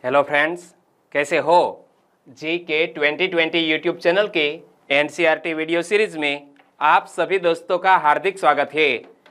Hello friends, कैसे हो? जी के 2020 यूट्यूब चैनल के एनसीईआरटी वीडियो सीरीज में आप सभी दोस्तों का हार्दिक स्वागत है।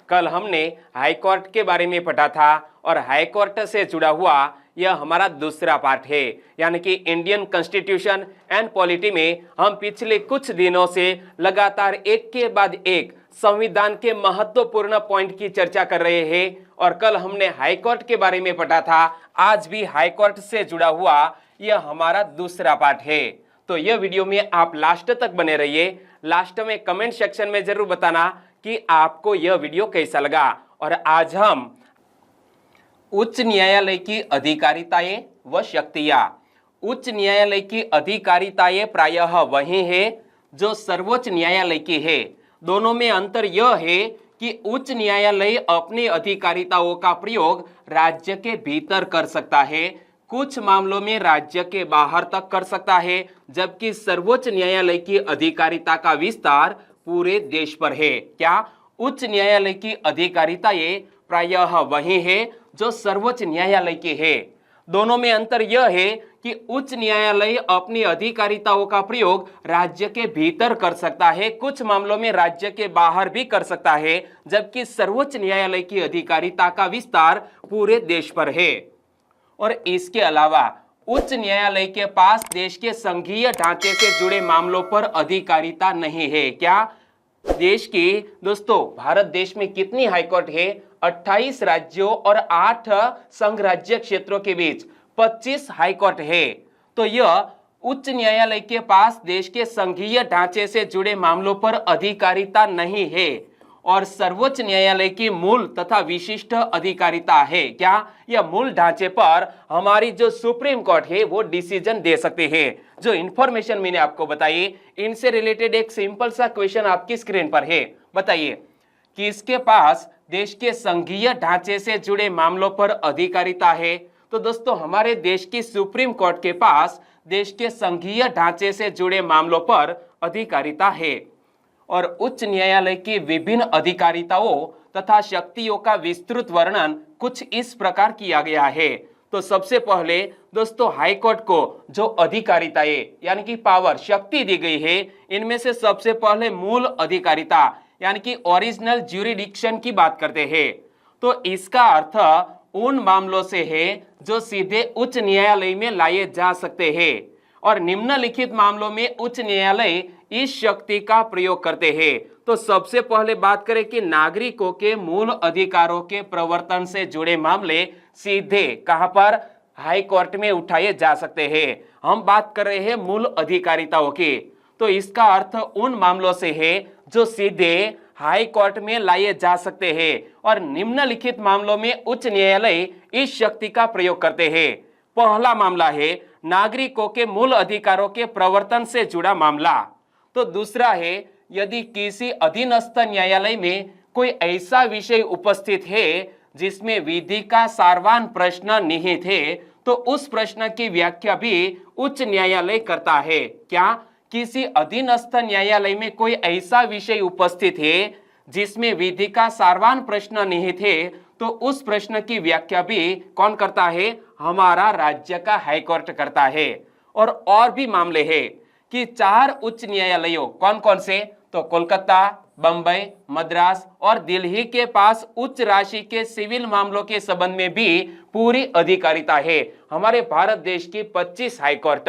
कल हमने हाई कोर्ट के बारे में पढ़ा था और हाई कोर्ट से जुड़ा हुआ यह हमारा दूसरा पार्ट है, यानी कि इंडियन कॉन्स्टिट्यूशन एंड पॉलिटी में हम पिछले कुछ दिनों से लगातार एक के बाद एक संविधान के महत्वपूर्ण पॉइंट की चर्चा कर रहे हैं। और कल हमने हाई कोर्ट के बारे में पढ़ा था, आज भी हाई कोर्ट से जुड़ा हुआ यह हमारा दूसरा पार्ट है। तो यह वीडियो में आप लास्ट तक बने रहिए। लास्ट में कमेंट सेक्शन में जरूर बताना कि आपको यह वीडियो कैसा लगा। और आज हम उच्च न्यायालय की अधिकारिताएं व शक्तियां। उच्च न्यायालय की अधिकारिताएं प्रायः वही है जो सर्वोच्च न्यायालय की है। दोनों में अंतर यह है कि उच्च न्यायालय अपनी अधिकारिताओं का प्रयोग राज्य के भीतर कर सकता है, कुछ मामलों में राज्य के बाहर तक कर सकता है, जबकि सर्वोच्च न्यायालय की अधिकारिता का विस्तार पूरे देश पर है। क्या उच्च न्यायालय की अधिकारिताएं प्रायः वही है जो सर्वोच्च न्यायालय की है। दोनों में अंतर यह है कि उच्च न्यायालय अपनी अधिकारिताओं का प्रयोग राज्य के भीतर कर सकता है, कुछ मामलों में राज्य के बाहर भी कर सकता है, जबकि सर्वोच्च न्यायालय की अधिकारिता का विस्तार पूरे देश पर है। और इसके अलावा उच्च न्यायालय के पास देश के संघीय ढांचे से जुड़े मामलों पर अधिकारिता नहीं है। क्या देश की दोस्तों भारत देश में कितनी हाईकोर्ट है? 28 राज्यों और 8 संघ राज्य क्षेत्रों के बीच 25 हाईकोर्ट है। तो यह उच्च न्यायालय के पास देश के संघीय ढांचे से जुड़े मामलों पर अधिकारिता नहीं है और सर्वोच्च न्यायालय की मूल तथा विशिष्ट अधिकारिता है। क्या यह मूल ढांचे पर हमारी जो सुप्रीम कोर्ट है वो डिसीजन दे सकते हैं। जो इंफॉर्मेशन मैंने आपको बताई, इनसे रिलेटेड एक सिंपल सा क्वेश्चन आपकी स्क्रीन पर है। बताइए कि इसके पास देश के संघीय ढांचे से जुड़े मामलों पर अधिकारिता है। तो दोस्तों हमारे देश की सुप्रीम कोर्ट के पास देश के संघीय ढांचे से जुड़े मामलों पर अधिकारिता है। और उच्च न्यायालय की विभिन्न अधिकारिताओं तथा शक्तियों का विस्तृत वर्णन कुछ इस प्रकार किया गया है। तो सबसे पहले दोस्तों हाई कोर्ट को जो अधिकारिताएं यानी कि पावर शक्ति दी गई है, इनमें से सबसे पहले मूल अधिकारिता यानी कि ओरिजिनल ज्यूरिडिक्शन की बात करते हैं। तो इसका अर्थ उन मामलों से है जो सीधे उच्च न्यायालय में लाए जा सकते हैं और निम्नलिखित मामलों में उच्च न्यायालय इस शक्ति का प्रयोग करते हैं। तो सबसे पहले बात करें कि नागरिकों के मूल अधिकारों के प्रवर्तन से जुड़े मामले सीधे कहां पर? हाई कोर्ट में उठाए जा सकते हैं। हम बात कर रहे हैं मूल अधिकारिताओं की। तो इसका अर्थ उन मामलों से है जो सीधे हाई कोर्ट में लाए जा सकते हैं और निम्नलिखित मामलों में उच्च न्यायालय इस शक्ति का प्रयोग करते हैं। पहला मामला है नागरिकों के मूल अधिकारों के प्रवर्तन से जुड़ा मामला। तो दूसरा है यदि किसी अधीनस्थ न्यायालय में कोई ऐसा विषय उपस्थित है जिसमें विधि का सारवान प्रश्न निहित है, तो उस प्रश्न की व्याख्या भी उच्च न्यायालय करता है। क्या किसी अधीनस्थ न्यायालय में कोई ऐसा विषय उपस्थित है जिसमें विधि का सारवान प्रश्न निहित है, तो उस प्रश्न की व्याख्या भी कौन करता है? हमारा राज्य का हाई कोर्ट करता है। और भी मामले हैं कि 4 उच्च न्यायालयों कौन कौन से? तो कोलकाता, बंबई, मद्रास और दिल्ली के पास उच्च राशि के सिविल मामलों के संबंध में भी पूरी अधिकारिता है। हमारे भारत देश की 25 हाई कोर्ट,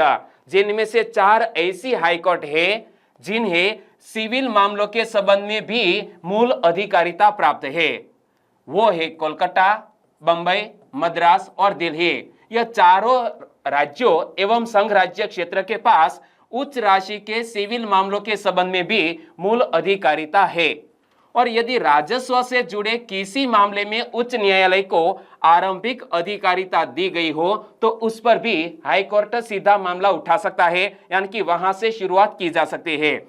जिनमें से 4 ऐसी हाई कोर्ट है जिन्हें सिविल मामलों के संबंध में भी मूल अधिकारिता प्राप्त है। वो है कोलकाता, बंबई, मद्रास और दिल्ली। यह चारों राज्यों एवं संघ राज्य क्षेत्र के पास उच्च राशि के सिविल मामलों के संबंध में भी मूल अधिकारिता है। और यदि राजस्व से जुड़े किसी मामले में उच्च न्यायालय को आरंभिक अधिकारिता दी गई हो, तो उस पर भी हाई कोर्ट सीधा मामला उठा सकता है, यानी कि वहां से शुरुआत की जा सकती है।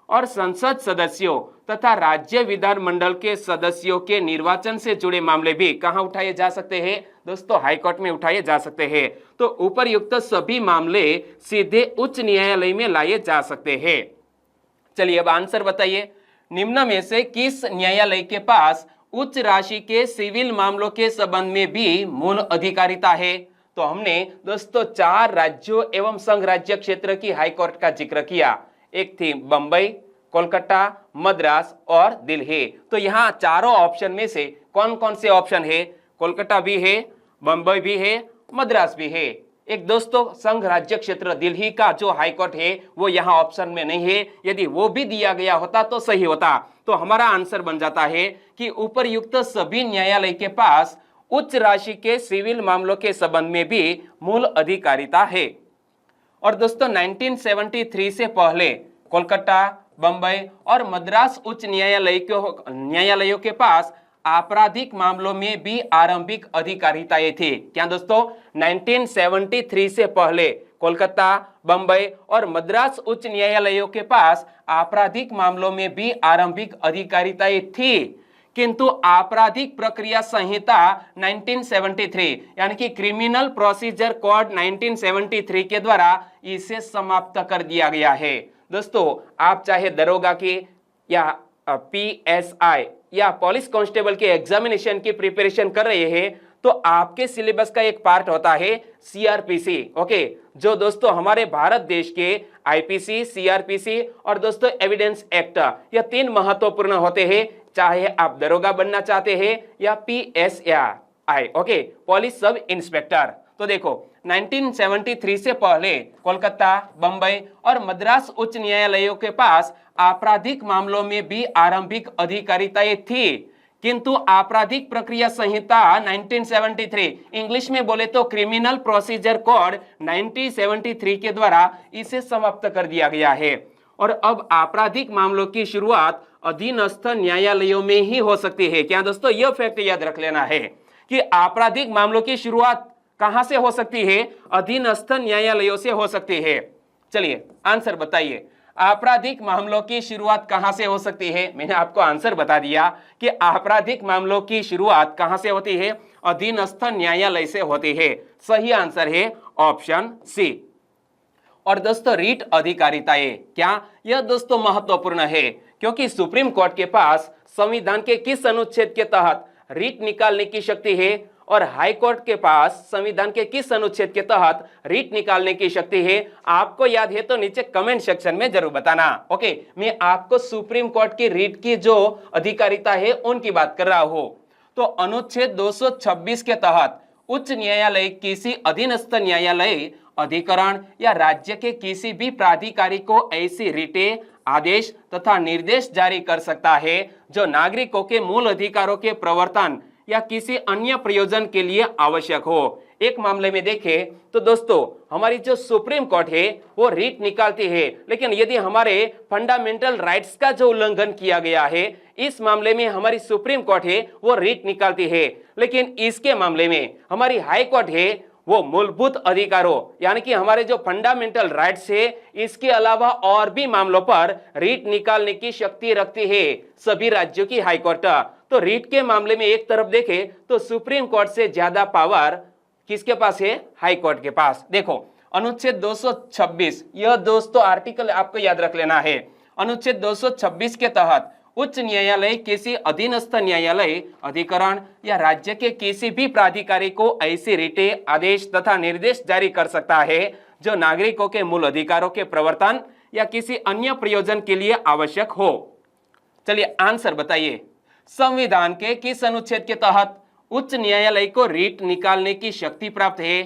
और संसद सदस्यों तथा राज्य विधानमंडल के सदस्यों के निर्वाचन से जुड़े मामले भी कहां उठाए जा सकते हैं? दोस्तों हाई कोर्ट में उठाए जा सकते हैं। तो उपरयुक्त सभी मामले सीधे उच्च न्यायालय में लाए जा सकते हैं। चलिए अब आंसर बताइए, निम्न में से किस न्यायालय के पास उच्च राशि के सिविल मामलों के संबंध में भी मूल अधिकारिता है? तो हमने दोस्तों 4 राज्यों एवं संघ राज्य क्षेत्र की हाई कोर्ट का जिक्र किया। एक थी बंबई, कोलकाता, मद्रास और दिल्ली। तो यहाँ चारों ऑप्शन में से कौन कौन से ऑप्शन है? कोलकाता भी है, बंबई भी है, मद्रास भी है। एक दोस्तों संघ राज्य क्षेत्र दिल्ली का जो हाई कोर्ट है वो यहाँ ऑप्शन में नहीं है। यदि वो भी दिया गया होता तो सही होता। तो हमारा आंसर बन जाता है कि उपर्युक्त सभी न्यायालय के पास उच्च राशि के सिविल मामलों के संबंध में भी मूल अधिकारिता है। और दोस्तों 1973 से पहले कोलकाता, बंबई और मद्रास उच्च न्यायालयों के पास आपराधिक मामलों में भी आरंभिक अधिकारिताएं थी। क्या दोस्तों? 1973 से पहले कोलकाता, बंबई और मद्रास उच्च न्यायालयों के पास आपराधिक मामलों में भी आरंभिक अधिकारिताएं थी, किंतु आपराधिक प्रक्रिया संहिता 1973 यानी कि क्रिमिनल प्रोसीजर कोड 1973 के द्वारा इसे समाप्त कर दिया गया है। दोस्तों आप चाहे दरोगा की या PSI या पुलिस कांस्टेबल के एग्जामिनेशन की प्रिपरेशन कर रहे हैं तो आपके सिलेबस का एक पार्ट होता है CRPC। ओके, जो दोस्तों हमारे भारत देश के IPC, CRPC और दोस्तों एविडेंस एक्ट, यह 3 महत्वपूर्ण होते हैं, चाहे आप दरोगा बनना चाहते हैं या PSI, okay, police sub inspector. तो देखो 1973 से पहले कोलकाता, बंबई और मद्रास उच्च न्यायालयों के पास आपराधिक मामलों में भी आरंभिक अधिकारिताएं थी, किंतु आपराधिक प्रक्रिया संहिता 1973 इंग्लिश में बोले तो क्रिमिनल प्रोसीजर कोड 1973 के द्वारा इसे समाप्त कर दिया गया है। और अब आपराधिक मामलों की शुरुआत अधीनस्थ न्यायालयों में ही हो सकती है। क्या दोस्तों? यह फैक्ट याद रख लेना है कि आपराधिक मामलों की शुरुआत कहां से हो सकती है? अधीनस्थ न्यायालयों से हो सकती है। चलिए आंसर बताइए, आपराधिक मामलों की शुरुआत कहां से हो सकती है? मैंने आपको आंसर बता दिया कि आपराधिक मामलों की शुरुआत कहां से होती है? अधीनस्थ न्यायालय से होती है। सही आंसर है ऑप्शन सी। और दोस्तों रीट अधिकारिताएं, क्या यह दोस्तों महत्वपूर्ण है, क्योंकि सुप्रीम कोर्ट के पास संविधान के किस अनुच्छेद के तहत रीट निकालने की शक्ति है और हाई कोर्ट के पास संविधान के किस अनुच्छेद के तहत रीट निकालने की शक्ति है? आपको याद है तो नीचे कमेंट सेक्शन में जरूर बताना। ओके, मैं आपको सुप्रीम कोर्ट की रीट की जो अधिकारिता है उनकी बात कर रहा हूं। तो अनुच्छेद 226 के तहत उच्च न्यायालय किसी अधीनस्थ न्यायालय, अधिकरण या राज्य के किसी भी प्राधिकारी को ऐसी रीटें, आदेश तथा निर्देश जारी कर सकता है जो नागरिकों के मूल अधिकारों के प्रवर्तन या किसी अन्य प्रयोजन के लिए आवश्यक हो। एक मामले में देखें तो दोस्तों हमारी जो सुप्रीम कोर्ट है वो रीट निकालती है, लेकिन यदि हमारे फंडामेंटल राइट्स का जो उल्लंघन किया गया है इस मामले में हमारी सुप्रीम कोर्ट है वो रीट निकालती है, लेकिन इसके मामले में हमारी हाई कोर्ट है वो मूलभूत अधिकारों यानी कि हमारे जो फंडामेंटल राइट्स है इसके अलावा और भी मामलों पर रीट निकालने की शक्ति रखती है सभी राज्यों की हाई कोर्ट। तो रीट के मामले में एक तरफ देखें तो सुप्रीम कोर्ट से ज्यादा पावर किसके पास है? हाई कोर्ट के पास। देखो अनुच्छेद 226, यह दोस्तों आर्टिकल आपको याद रख लेना है। अनुच्छेद 226 के तहत उच्च न्यायालय किसी अधीनस्थ न्यायालय, अधिकरण या राज्य के किसी भी प्राधिकारी को ऐसी रीटें, आदेश तथा निर्देश जारी कर सकता है जो नागरिकों के मूल अधिकारों के प्रवर्तन या किसी अन्य प्रयोजन के लिए आवश्यक हो। चलिए आंसर बताइए, संविधान के किस अनुच्छेद के तहत उच्च न्यायालय को रीट निकालने की शक्ति प्राप्त है?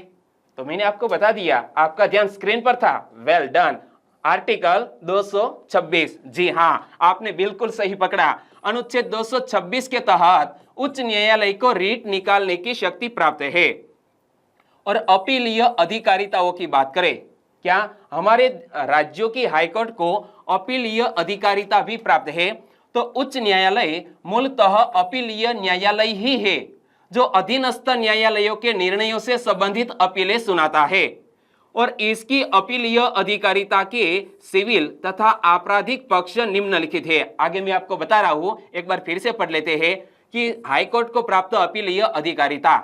तो मैंने आपको बता दिया, आपका ध्यान स्क्रीन पर था। Well done, article 226। जी हाँ, आपने बिल्कुल सही पकड़ा। अनुच्छेद 226 के तहत उच्च न्यायालय को रीट निकालने की शक्ति प्राप्त है। और अपीलीय अधिकारिताओं की बात करें, क्या हमारे राज्यों की हाईकोर्ट को अपीलीय अधिकारिता भी प्राप्त है? तो उच्च न्यायालय मूलतः अपीलीय न्यायालय ही है जो अधीनस्थ न्यायालयों के निर्णयों से संबंधित अपीलें सुनाता है और इसकी अपीलीय अधिकारिता के सिविल तथा आपराधिक पक्ष निम्नलिखित है। आगे मैं आपको बता रहा हूं, एक बार फिर से पढ़ लेते हैं कि हाईकोर्ट को प्राप्त अपीलीय अधिकारिता।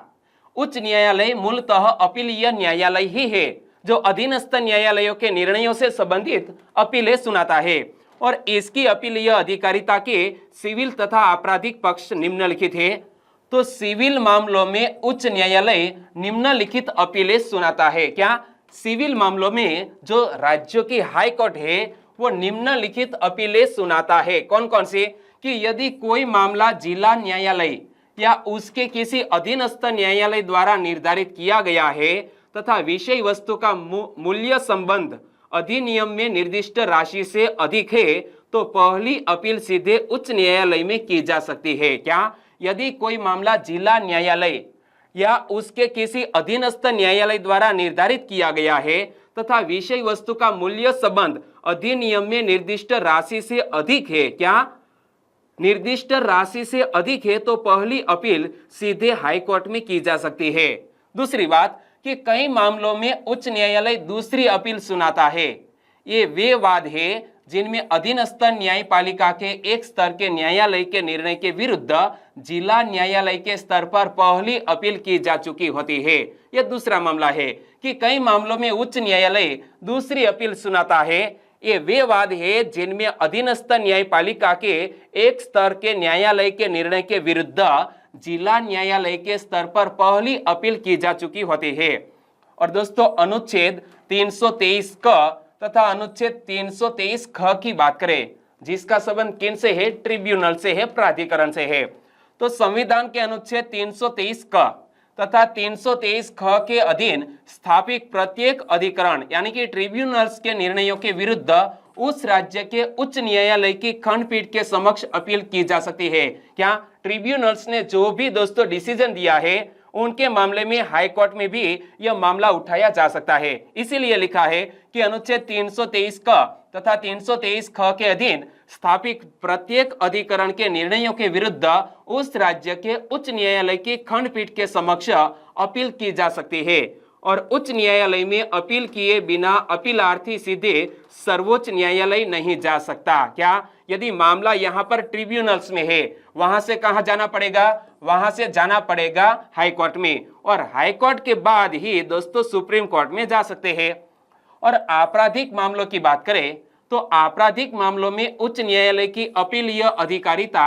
उच्च न्यायालय मूलतः अपीलीय न्यायालय ही है जो अधीनस्थ न्यायालयों के निर्णयों से संबंधित अपीलें सुनाता है और इसकी अपीलीय अधिकारिता के सिविल तथा आपराधिक पक्ष निम्नलिखित है। तो सिविल मामलों में उच्च न्यायालय निम्नलिखित अपीलें सुनाता है। क्या? सिविल मामलों में जो राज्यों की हाई कोर्ट है वो निम्नलिखित अपीलें सुनाता है। कौन कौन सी? कि यदि कोई मामला जिला न्यायालय या उसके किसी अधीनस्थ न्यायालय द्वारा निर्धारित किया गया है तथा विषय वस्तु का मूल्य संबंध अधिनियम में निर्दिष्ट राशि से अधिक है तो पहली अपील सीधे उच्च न्यायालय में की जा सकती है। क्या? यदि कोई मामला जिला न्यायालय या उसके किसी अधीनस्थ न्यायालय द्वारा निर्धारित किया गया है तथा विषय वस्तु का मूल्य संबंध अधिनियम में निर्दिष्ट राशि से अधिक है। क्या? निर्दिष्ट राशि से अधिक है तो पहली अपील सीधे हाई कोर्ट में की जा सकती है। दूसरी बात कि कई मामलों में उच्च न्यायालय दूसरी अपील सुनाता है। ये वे वाद है जिनमें अधीनस्थ न्यायपालिका के एक स्तर के न्यायालय के निर्णय के विरुद्ध जिला न्यायालय के स्तर पर पहली अपील की जा चुकी होती है। यह दूसरा मामला है कि कई मामलों में उच्च न्यायालय दूसरी अपील सुनाता है। ये वे वाद है जिनमें अधीनस्थ न्यायपालिका के एक स्तर के न्यायालय के निर्णय के विरुद्ध जिला न्यायालय के स्तर पर पहली अपील की जा चुकी होती है। और दोस्तों अनुच्छेद 323 क तथा अनुच्छेद 323 ख की बात करें जिसका संबंध किन से है? ट्रिब्यूनल से है, प्राधिकरण से है। तो संविधान के अनुच्छेद 323 क तथा 323 ख के अधीन स्थापित प्रत्येक अधिकरण यानी कि ट्रिब्यूनल्स के निर्णयों के विरुद्ध उस राज्य के उच्च न्यायालय की खंडपीठ के समक्ष अपील की जा सकती है। क्या? ट्रिब्यूनल्स ने जो भी दोस्तों डिसीजन दिया है उनके मामले में हाई कोर्ट में भी यह मामला उठाया जा सकता है। इसीलिए लिखा है कि अनुच्छेद 323 क तथा 323 ख के अधीन स्थापित प्रत्येक अधिकरण के निर्णयों के विरुद्ध उस राज्य के उच्च न्यायालय की खंडपीठ के समक्ष अपील की जा सकती है। और उच्च न्यायालय में अपील किए बिना अपीलार्थी सीधे सर्वोच्च न्यायालय नहीं जा सकता। क्या? यदि मामला यहाँ पर ट्रिब्यूनल्स में है वहां से कहाँ जाना पड़ेगा? वहां से जाना पड़ेगा हाई कोर्ट में, और हाई कोर्ट के बाद ही दोस्तों सुप्रीम कोर्ट में जा सकते हैं। और आपराधिक मामलों की बात करें तो आपराधिक मामलों में उच्च न्यायालय की अपीलीय अधिकारिता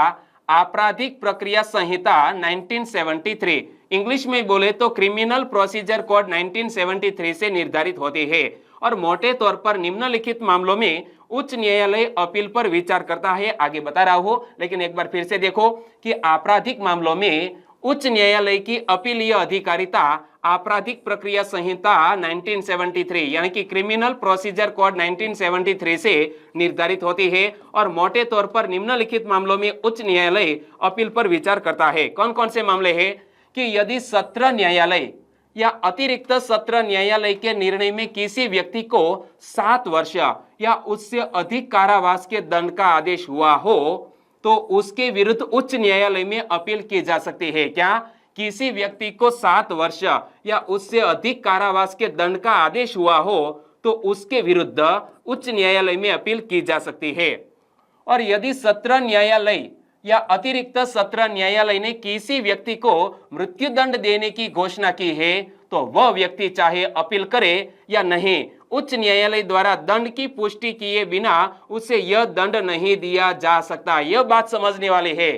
आपराधिक प्रक्रिया संहिता 1973 इंग्लिश में बोले तो क्रिमिनल प्रोसीजर कोड 1973 से निर्धारित होती है। और मोटे तौर पर निम्नलिखित मामलों में उच्च न्यायालय अपील पर विचार करता है। आगे बता रहा हूं लेकिन एक बार फिर से देखो कि आपराधिक मामलों में उच्च न्यायालय की अपीलीय अधिकारिता आपराधिक प्रक्रिया संहिता 1973 यानी कि क्रिमिनल प्रोसीजर कोड 1973 से निर्धारित होती है। और मोटे तौर पर निम्नलिखित मामलों में उच्च न्यायालय अपील पर विचार करता है। कौन कौन से मामले हैं? कि यदि सत्र न्यायालय या अतिरिक्त सत्र न्यायालय के निर्णय में किसी व्यक्ति को 7 वर्ष या उससे अधिक कारावास के दंड का आदेश हुआ हो तो उसके विरुद्ध उच्च न्यायालय में अपील की जा सकती है। क्या? किसी व्यक्ति को 7 वर्ष या उससे अधिक कारावास के दंड का आदेश हुआ हो तो उसके विरुद्ध उच्च न्यायालय में अपील की जा सकती है। और यदि सत्र न्यायालय या अतिरिक्त सत्र न्यायालय ने किसी व्यक्ति को मृत्युदंड देने की घोषणा की है तो वह व्यक्ति चाहे अपील करे या नहीं, उच्च न्यायालय द्वारा दंड की पुष्टि किए बिना उसे यह दंड नहीं दिया जा सकता। यह बात समझने वाली है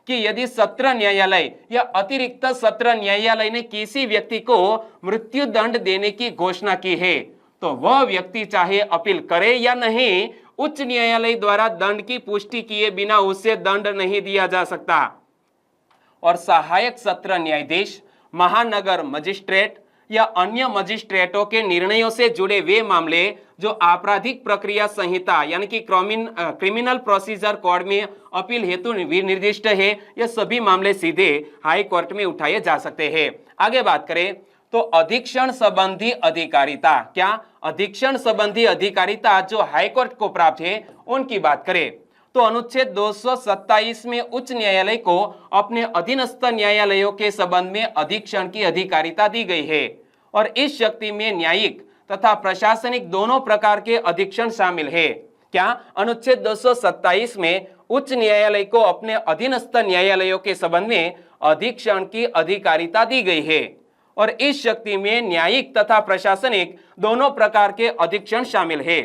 कि यदि सत्र न्यायालय या अतिरिक्त सत्र न्यायालय ने किसी व्यक्ति को मृत्युदंड देने की घोषणा की है तो वह व्यक्ति चाहे अपील करे या नहीं, उच्च न्यायालय द्वारा दंड की पुष्टि किए बिना उसे दंड नहीं दिया जा सकता। और सहायक सत्र न्यायाधीश, महानगर मजिस्ट्रेट या अन्य मजिस्ट्रेटों के निर्णयों से जुड़े वे मामले जो आपराधिक प्रक्रिया संहिता यानी कि क्रिमिनल प्रोसीजर कोड में अपील हेतु निर्दिष्ट है, ये सभी मामले सीधे हाई कोर्ट में उठाए जा सकते हैं। आगे बात करें तो अधीक्षण संबंधी अधिकारिता। क्या? अधीक्षण संबंधी अधिकारिता जो हाई कोर्ट को प्राप्त है उनकी बात करें तो अनुच्छेद 227 में उच्च न्यायालय को अपने अधीनस्थ न्यायालयों के संबंध में अधीक्षण की अधिकारिता दी गई है। और इस शक्ति में न्यायिक तथा प्रशासनिक दोनों प्रकार के अधीक्षण शामिल है। क्या? अनुच्छेद 227 में उच्च न्यायालय को अपने अधीनस्थ न्यायालयों के संबंध में अधीक्षण की अधिकारिता दी गई है। और इस शक्ति में न्यायिक तथा प्रशासनिक दोनों प्रकार के अधीक्षण शामिल है।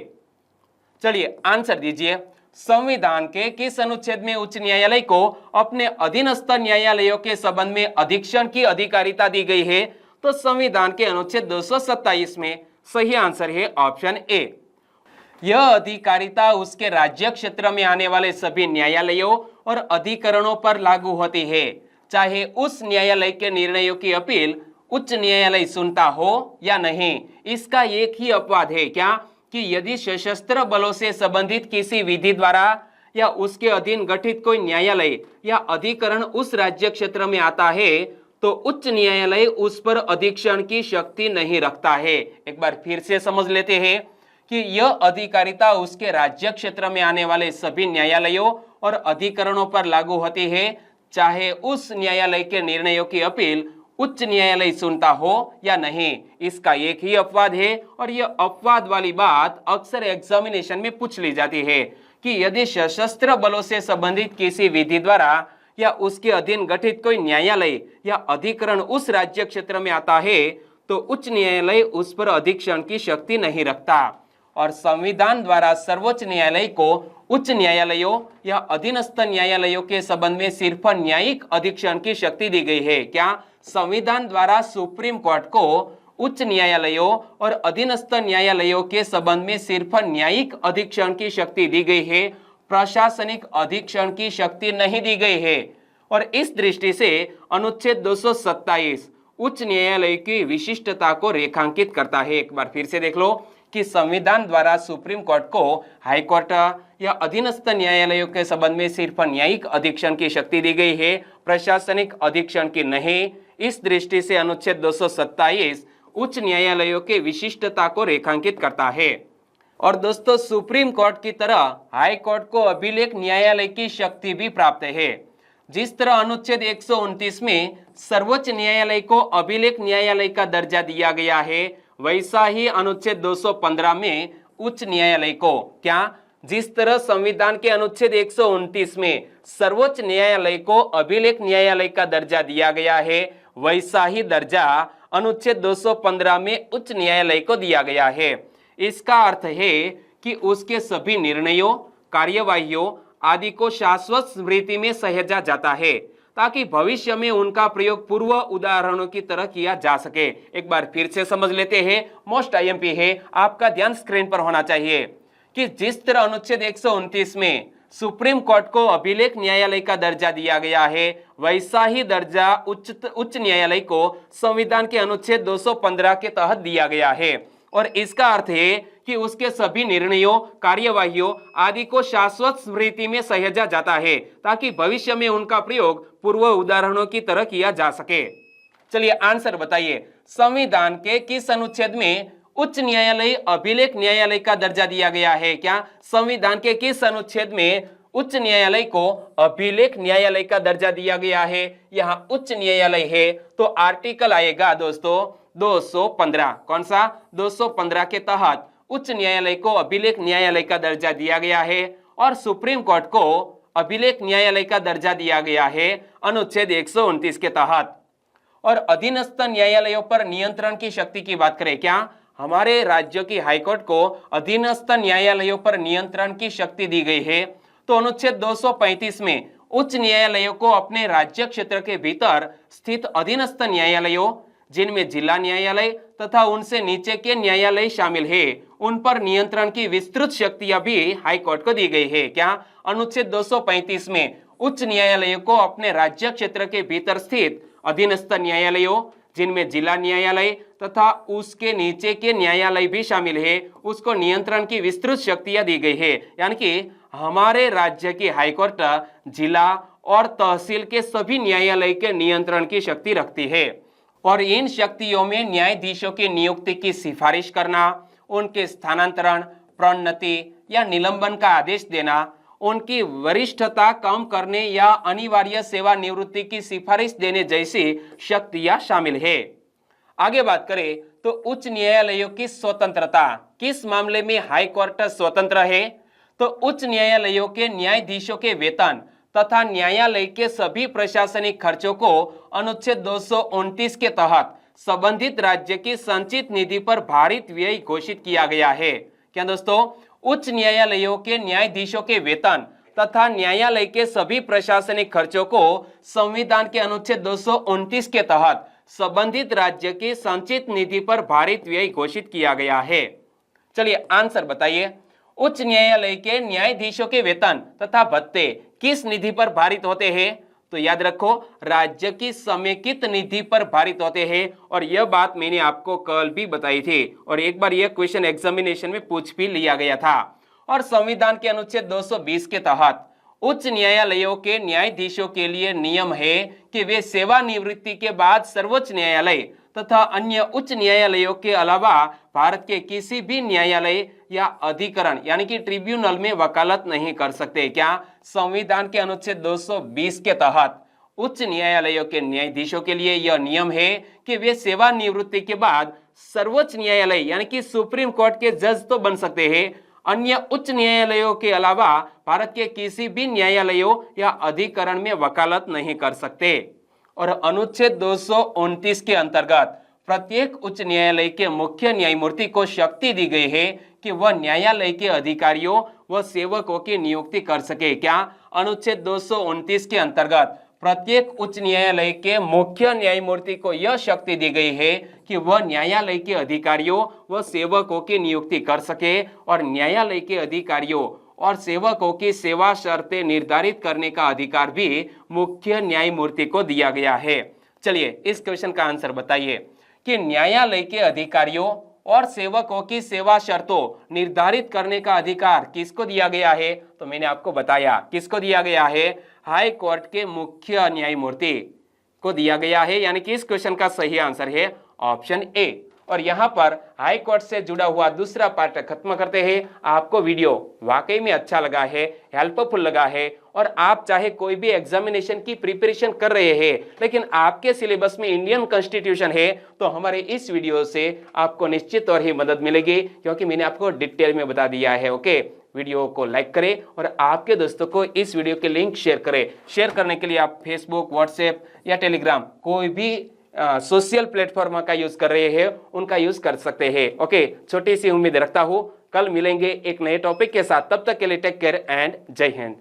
चलिए आंसर दीजिए। संविधान के किस अनुच्छेद में उच्च न्यायालय को अपने अधीनस्थ न्यायालयों के संबंध में अधीक्षण की अधिकारिता दी गई है? तो संविधान के अनुच्छेद 227 में। सही आंसर है ऑप्शन ए। यह अधिकारिता उसके राज्य क्षेत्र में आने वाले सभी न्यायालयों और अधिकरणों पर लागू होती है, चाहे उस न्यायालय के निर्णयों की अपील उच्च न्यायालय सुनता हो या नहीं। इसका एक ही अपवाद है, क्या? कि यदि सशस्त्र बलों से संबंधित किसी विधि द्वारा या उसके अधीन गठित कोई न्यायालय या अधिकरण उस राज्य क्षेत्र में आता है तो उच्च न्यायालय उस पर अधीक्षण की शक्ति नहीं रखता है। एक बार फिर से समझ लेते हैं कि यह अधिकारिता उसके राज्य क्षेत्र में आने वाले सभी न्यायालयों और अधिकरणों पर लागू होती है, चाहे उस न्यायालय के निर्णयों की अपील उच्च न्यायालय सुनता हो या नहीं। इसका एक ही अपवाद है और यह अपवाद वाली बात अक्सर एग्जामिनेशन में पूछ ली जाती है कि यदि सशस्त्र बलों से संबंधित किसी विधि द्वारा या उसके अधीन गठित कोई न्यायालय या अधिकरण उस राज्य क्षेत्र में आता है तो उच्च न्यायालय उस पर अधीक्षण की शक्ति नहीं रखता। और संविधान द्वारा सर्वोच्च न्यायालय को उच्च न्यायालयों या अधीनस्थ न्यायालयों के संबंध में सिर्फ न्यायिक अधीक्षण की शक्ति दी गई है। क्या? संविधान द्वारा सुप्रीम कोर्ट को उच्च न्यायालयों और अधीनस्थ न्यायालयों के संबंध में सिर्फ न्यायिक अधीक्षण की शक्ति दी गई है, प्रशासनिक अधीक्षण की शक्ति नहीं दी गई है। और इस दृष्टि से अनुच्छेद 227 उच्च न्यायालय की विशिष्टता को रेखांकित करता है। एक बार फिर से देख लो कि संविधान द्वारा सुप्रीम कोर्ट को हाई कोर्ट या अधीनस्थ न्यायालयों के संबंध में सिर्फ न्यायिक अधीक्षण की शक्ति दी गई है, प्रशासनिक अधीक्षण की नहीं। इस दृष्टि से अनुच्छेद 227 उच्च न्यायालयों के विशिष्टता को रेखांकित करता है। और दोस्तों, सुप्रीम कोर्ट की तरह हाई कोर्ट को अभिलेख न्यायालय की शक्ति भी प्राप्त है। जिस तरह अनुच्छेद 129 में सर्वोच्च न्यायालय को अभिलेख न्यायालय का दर्जा दिया गया है, वैसा ही अनुच्छेद 215 में उच्च न्यायालय को, क्या? जिस तरह संविधान के अनुच्छेद 129 में सर्वोच्च न्यायालय को अभिलेख न्यायालय का दर्जा दिया गया है, वैसा ही दर्जा अनुच्छेद 215 में उच्च न्यायालय को दिया गया है। इसका अर्थ है कि उसके सभी निर्णयों, कार्यवाहियों आदि को शाश्वत स्मृति में सहेजा जाता है ताकि भविष्य में उनका प्रयोग पूर्व उदाहरणों की तरह किया जा सके। एक बार फिर से समझ लेते हैं, मोस्ट आईएमपी है, आपका ध्यान स्क्रीन पर होना चाहिए कि जिस तरह अनुच्छेद 129 में सुप्रीम कोर्ट को अभिलेख न्यायालय का दर्जा दिया गया है, वैसा ही दर्जा उच्च न्यायालय को संविधान के अनुच्छेद 215 के तहत दिया गया है। और इसका अर्थ है कि उसके सभी निर्णयों, कार्यवाहियों आदि को शाश्वत स्मृति में सहेजा जाता है ताकि भविष्य में उनका प्रयोग पूर्व उदाहरणों की तरह किया जा सके। चलिए आंसर बताइए, संविधान के किस अनुच्छेद में उच्च न्यायालय अभिलेख न्यायालय का दर्जा दिया गया है? क्या? संविधान के किस अनुच्छेद में उच्च न्यायालय को अभिलेख न्यायालय का दर्जा दिया गया है? यहाँ उच्च न्यायालय है तो आर्टिकल आएगा दोस्तों 215। कौन सा? 215 के तहत उच्च न्यायालय को अभिलेख न्यायालय का दर्जा दिया गया है और सुप्रीम कोर्ट को अभिलेख न्यायालय का दर्जा दिया गया है अनुच्छेद 129 के तहत। और अधीनस्थ न्यायालयों पर नियंत्रण की शक्ति की बात करें, क्या? हमारे राज्यों की हाईकोर्ट को अधीनस्थ न्यायालयों पर नियंत्रण की शक्ति दी गई है। तो अनुच्छेद 235 में उच्च न्यायालयों को अपने राज्य क्षेत्र के भीतर स्थित अधीनस्थ न्यायालयों, जिनमें जिला न्यायालय तथा उनसे नीचे के न्यायालय शामिल है, उन पर नियंत्रण की विस्तृत शक्तियां भी हाईकोर्ट को दी गई है। क्या? अनुच्छेद 235 में उच्च न्यायालयों को अपने राज्य क्षेत्र के भीतर स्थित अधीनस्थ न्यायालयों, जिनमें जिला न्यायालय तथा उसके नीचे के न्यायालय भी शामिल है, उसको नियंत्रण की विस्तृत शक्तियां दी गई है। यानी कि हमारे राज्य की हाईकोर्ट जिला और तहसील के सभी न्यायालय के नियंत्रण की शक्ति रखती है। और इन शक्तियों में न्यायाधीशों की नियुक्ति की सिफारिश करना, उनके स्थानांतरण, प्रोन्नति या निलंबन का आदेश देना, उनकी वरिष्ठता कम करने या अनिवार्य सेवानिवृत्ति की सिफारिश देने जैसी शक्तियां शामिल है। आगे बात करें तो उच्च न्यायालयों की स्वतंत्रता, किस मामले में हाई कोर्ट स्वतंत्र है? तो उच्च न्यायालयों के न्यायाधीशों के वेतन तथा न्यायालय के सभी प्रशासनिक खर्चों को अनुच्छेद 229 के तहत संबंधित राज्य की संचित निधि पर भारित व्यय घोषित किया गया है। क्या दोस्तों? उच्च न्यायालयों के न्यायाधीशों के वेतन तथा न्यायालय के सभी प्रशासनिक खर्चों को संविधान के अनुच्छेद 229 के तहत संबंधित राज्य की संचित निधि पर भारित व्यय घोषित किया गया है। चलिए आंसर बताइए। उच्च न्यायालय के न्यायाधीशों के वेतन तथा भत्ते किस निधि पर भारित होते हैं? तो याद रखो, राज्य की समेकित निधि पर भारित होते हैं। और यह बात मैंने आपको कल भी बताई थी और एक बार यह क्वेश्चन एग्जामिनेशन में पूछ भी लिया गया था। और संविधान के अनुच्छेद 220 के तहत उच्च न्यायालयों के न्यायाधीशों के लिए नियम है कि वे सेवानिवृत्ति के बाद सर्वोच्च न्यायालय तथा अन्य उच्च न्यायालयों के अलावा भारत के किसी भी न्यायालय या अधिकरण यानी कि ट्रिब्यूनल में वकालत नहीं कर सकते। क्या? संविधान के अनुच्छेद 220 के तहत उच्च न्यायालयों के न्यायाधीशों के लिए यह नियम है कि वे सेवानिवृत्ति के बाद सर्वोच्च न्यायालय यानी कि सुप्रीम कोर्ट के जज तो बन सकते हैं, अन्य उच्च न्यायालयों के अलावा भारत के किसी भी न्यायालयों या अधिकरण में वकालत नहीं कर सकते। और अनुच्छेद 229 के अंतर्गत प्रत्येक उच्च न्यायालय के मुख्य न्यायमूर्ति को शक्ति दी गई है कि वह न्यायालय के अधिकारियों व सेवकों की नियुक्ति कर सके। क्या? अनुच्छेद 229 के अंतर्गत प्रत्येक उच्च न्यायालय के मुख्य न्यायमूर्ति को यह शक्ति दी गई है कि वह न्यायालय के अधिकारियों व सेवकों की नियुक्ति कर सके और न्यायालय के अधिकारियों और सेवकों की सेवा शर्तें निर्धारित करने का अधिकार भी मुख्य न्यायमूर्ति को दिया गया है। चलिए इस क्वेश्चन का आंसर बताइए कि न्यायालय के अधिकारियों और सेवकों की सेवा शर्तों निर्धारित करने का अधिकार किसको दिया गया है? तो मैंने आपको बताया किसको दिया गया है, हाई कोर्ट के मुख्य न्यायमूर्ति को दिया गया है। यानी कि इस क्वेश्चन का सही आंसर है ऑप्शन ए। और यहाँ पर हाई कोर्ट से जुड़ा हुआ दूसरा पार्ट खत्म करते हैं। आपको वीडियो वाकई में अच्छा लगा है, हेल्पफुल लगा है और आप चाहे कोई भी एग्जामिनेशन की प्रिपरेशन कर रहे हैं लेकिन आपके सिलेबस में इंडियन कॉन्स्टिट्यूशन है, तो हमारे इस वीडियो से आपको निश्चित तौर ही मदद मिलेगी क्योंकि मैंने आपको डिटेल में बता दिया है। ओके, वीडियो को लाइक करें और आपके दोस्तों को इस वीडियो के लिंक शेयर करें। शेयर करने के लिए आप फेसबुक, व्हाट्सएप या टेलीग्राम कोई भी सोशल प्लेटफॉर्म का यूज कर रहे हैं उनका यूज कर सकते हैं। ओके, छोटी सी उम्मीद रखता हूं कल मिलेंगे एक नए टॉपिक के साथ। तब तक के लिए टेक केयर एंड जय हिंद।